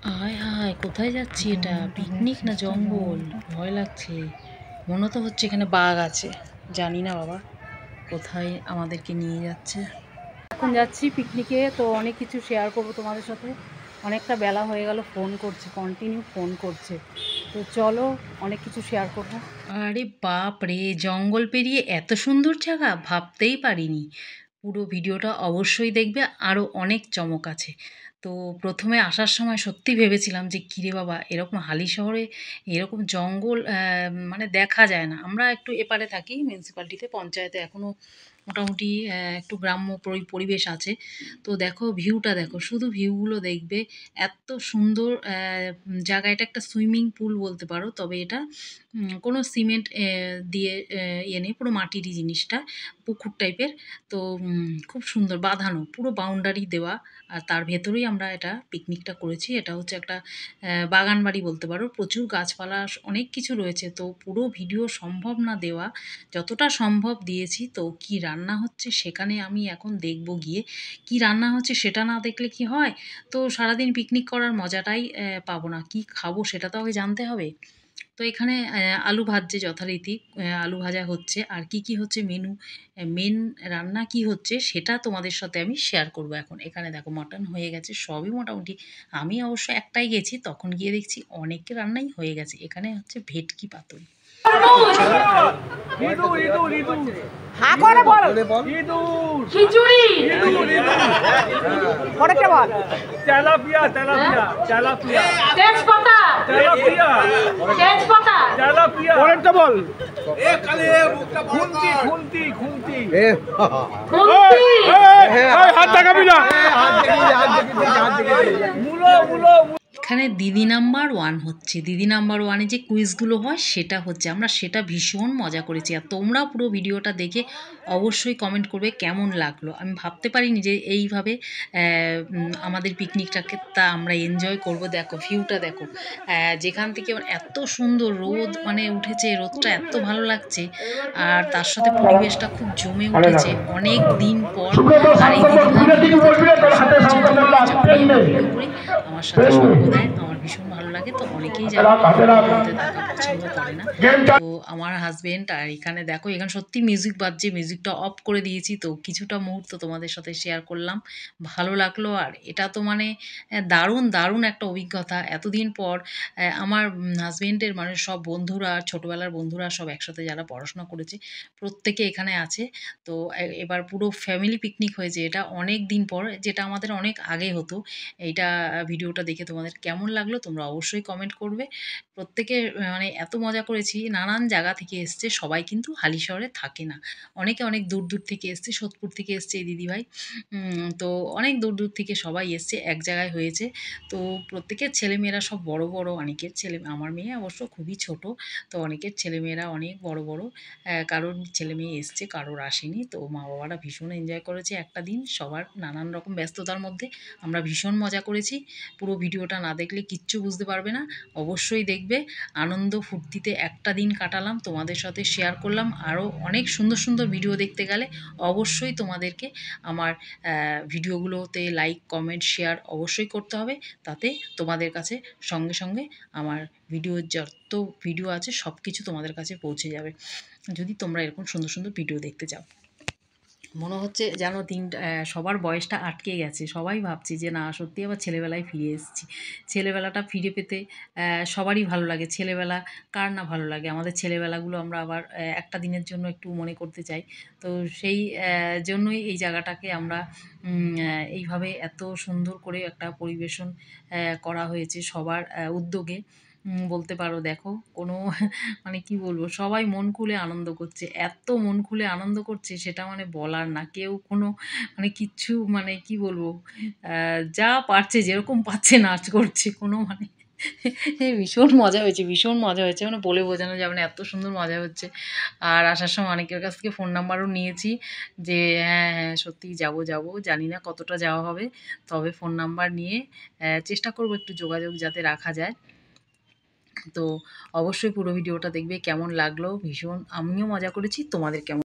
হায় হায়, কোথায় যাচ্ছি? এটা পিকনিক না জঙ্গল? ভয় লাগছে। মনে তো হচ্ছে এখানে বাঘ আছে। জানি না বাবা কোথায় আমাদেরকে নিয়ে যাচ্ছে। এখন যাচ্ছি পিকনিকে, তো অনেক কিছু শেয়ার করব তোমাদের সাথে। অনেকটা বেলা হয়ে গেল, ফোন করছে, কন্টিনিউ ফোন করছে। তো চলো, অনেক কিছু শেয়ার করব। আরে বাপ রে, জঙ্গল পেরিয়ে এত সুন্দর জায়গা ভাবতেই পারিনি। পুরো ভিডিওটা অবশ্যই দেখবে, আরও অনেক চমক আছে। তো প্রথমে আসার সময় সত্যি ভেবেছিলাম যে কিরে বাবা, এরকম হালি শহরে এরকম জঙ্গল মানে দেখা যায় না। আমরা একটু এপারে থাকি, মিউনিসিপ্যালিটিতে, পঞ্চায়েতে এখনও মোটামুটি একটু গ্রাম্য পরিবেশ আছে। তো দেখো ভিউটা, দেখো শুধু ভিউগুলো দেখবে। এত সুন্দর জায়গা। এটা একটা সুইমিং পুল বলতে পারো, তবে এটা কোনো সিমেন্ট দিয়ে ইয়ে নেই, পুরো মাটিরই জিনিসটা, পুকুর টাইপের। তো খুব সুন্দর বাঁধানো, পুরো বাউন্ডারি দেওয়া। আর তার ভেতরেই আমরা এটা পিকনিকটা করেছি। এটা হচ্ছে একটা বাগান বাড়ি বলতে পারো, প্রচুর গাছপালা, অনেক কিছু রয়েছে। তো পুরো ভিডিও সম্ভব না দেওয়া, যতটা সম্ভব দিয়েছি। তো কি রান্না হচ্ছে সেখানে আমি এখন দেখব গিয়ে। কি রান্না হচ্ছে সেটা না দেখলে কি হয়? তো সারাদিন পিকনিক করার মজাটাই পাবো না। কি খাবো সেটা তো আগে জানতে হবে। তো এখানে আলু ভাজছে যথারীতি, আলু ভাজা হচ্ছে। আর কি কি হচ্ছে মেনু, মেন রান্না কি হচ্ছে সেটা তোমাদের সাথে আমি শেয়ার করব এখন। এখানে দেখো মাটন হয়ে গেছে, সবই মোটামুটি। আমি অবশ্য একটাই গেছি, তখন গিয়ে দেখছি অনেক রান্নাই হয়ে গেছে। এখানে হচ্ছে ভেটকি পাতুরি। এখানে দিদি নাম্বার ওয়ান হচ্ছে, দিদি নাম্বার ওয়ানে যে কুইজগুলো হয় সেটা হচ্ছে, আমরা সেটা ভীষণ মজা করেছি। আর তোমরা পুরো ভিডিওটা দেখে অবশ্যই কমেন্ট করবে কেমন লাগলো। আমি ভাবতে পারিনি যে এইভাবে আমাদের পিকনিকটাকে তা আমরা এনজয় করব। দেখো ভিউটা দেখো, যেখান থেকে এত সুন্দর রোদ মানে উঠেছে, রোদটা এত ভালো লাগছে। আর তার সাথে পরিবেশটা খুব জমে উঠেছে অনেক দিন পর। আর এই দিদিভাই ভিডিওতে থাকতে ভীষণ পছন্দ করে, যখনই আমি ভিডিও করি আমার সাথে সঙ্গ দেয়, আমার ভীষণ ভালো লাগে। তো অনেকেই যারা ভিডিওতে থাকা পছন্দ করে না, তো আমার হাজবেন্ড। আর এখানে দেখো, এখানে সত্যি মিউজিক বাজছে, মিউজিকটা অফ করে দিয়েছি। তো কিছুটা মুহূর্ত তোমাদের সাথে শেয়ার করলাম, ভালো লাগলো। আর এটা তো মানে দারুণ দারুণ একটা অভিজ্ঞতা। এতদিন পর আমার হাজবেন্ডের মানে সব বন্ধুরা, ছোটোবেলার বন্ধুরা সব একসাথে যারা পড়াশোনা করেছে, প্রত্যেকে এখানে আছে। তো এবার পুরো ফ্যামিলি পিকনিক হয়েছে। এটা অনেক দিন পর, যেটা আমাদের অনেক আগে হতো। এইটা ভিডিওটা দেখে তোমাদের কেমন লাগলো তোমরা অবশ্যই কমেন্ট করবে। প্রত্যেকে মানে এত মজা করেছি, নানান জায়গা থেকে এসছে, সবাই কিন্তু হালিশহরে থাকে না। অনেকে অনেক দূর দূর থেকে এসছে, সোদপুর থেকে এসছে এই দিদিভাই। তো অনেক দূর দূর থেকে সবাই এসছে, এক জায়গায় হয়েছে। তো প্রত্যেকের ছেলেমেয়েরা সব বড় বড়, অনেকের ছেলে, আমার মেয়ে অবশ্য খুবই ছোট। তো অনেকের ছেলেমেয়েরা অনেক বড় বড়, কারোর ছেলে মেয়ে এসছে, কারোর আসেনি। তো মা বাবারা ভীষণ এনজয় করেছে একটা দিন, সবার নানান রকম ব্যস্ততার মধ্যে আমরা ভীষণ মজা করেছি। পুরো ভিডিওটা না দেখলে কিচ্ছু বুঝতে পারবে না, অবশ্যই দেখবে। আনন্দ ফুর্তিতে একটা দিন কাটালাম, তোমাদের সাথে শেয়ার করলাম। আরও অনেক সুন্দর সুন্দর ভিডিও দেখতে গেলে অবশ্যই তোমাদেরকে আমার ভিডিওগুলোতে লাইক কমেন্ট শেয়ার অবশ্যই করতে হবে। তাতে তোমাদের কাছে সঙ্গে সঙ্গে আমার ভিডিওর যত ভিডিও আছে সব কিছু তোমাদের কাছে পৌঁছে যাবে, যদি তোমরা এরকম সুন্দর সুন্দর ভিডিও দেখতে চাও। মনে হচ্ছে যেন দিনটা সবার বয়সটা আটকে গেছে। সবাই ভাবছি যে না, সত্যি আবার ছেলেবেলায় ফিরে এসেছি। ছেলেবেলাটা ফিরে পেতে সবারই ভালো লাগে। ছেলেবেলা কার না ভালো লাগে? আমাদের ছেলেবেলাগুলো আমরা আবার একটা দিনের জন্য একটু মনে করতে চাই। তো সেই জন্যই এই জায়গাটাকে আমরা এইভাবে এত সুন্দর করে একটা পরিবেশন করা হয়েছে সবার উদ্যোগে বলতে পারো। দেখো কোনো মানে কি বলবো, সবাই মন খুলে আনন্দ করছে। এত মন খুলে আনন্দ করছে সেটা মানে বলার না। কেউ কোনো মানে কিচ্ছু মানে কি বলবো, যা পারছে যেরকম পারছে নাচ করছে। কোনো মানে ভীষণ মজা হয়েছে, ভীষণ মজা হয়েছে, মানে বলে বোঝানো যাবে না, এত সুন্দর মজা হচ্ছে। আর আসার সময় অনেকের কাছ থেকে ফোন নাম্বারও নিয়েছি যে হ্যাঁ হ্যাঁ সত্যিই যাবো যাবো। জানি না কতটা যাওয়া হবে, তবে ফোন নাম্বার নিয়ে চেষ্টা করবো একটু যোগাযোগ যাতে রাখা যায়। তো অবশ্যই পুরো ভিডিওটা দেখবে। কেমন লাগলো ভীষণ, আমিও মজা করেছি, তোমাদের কেমন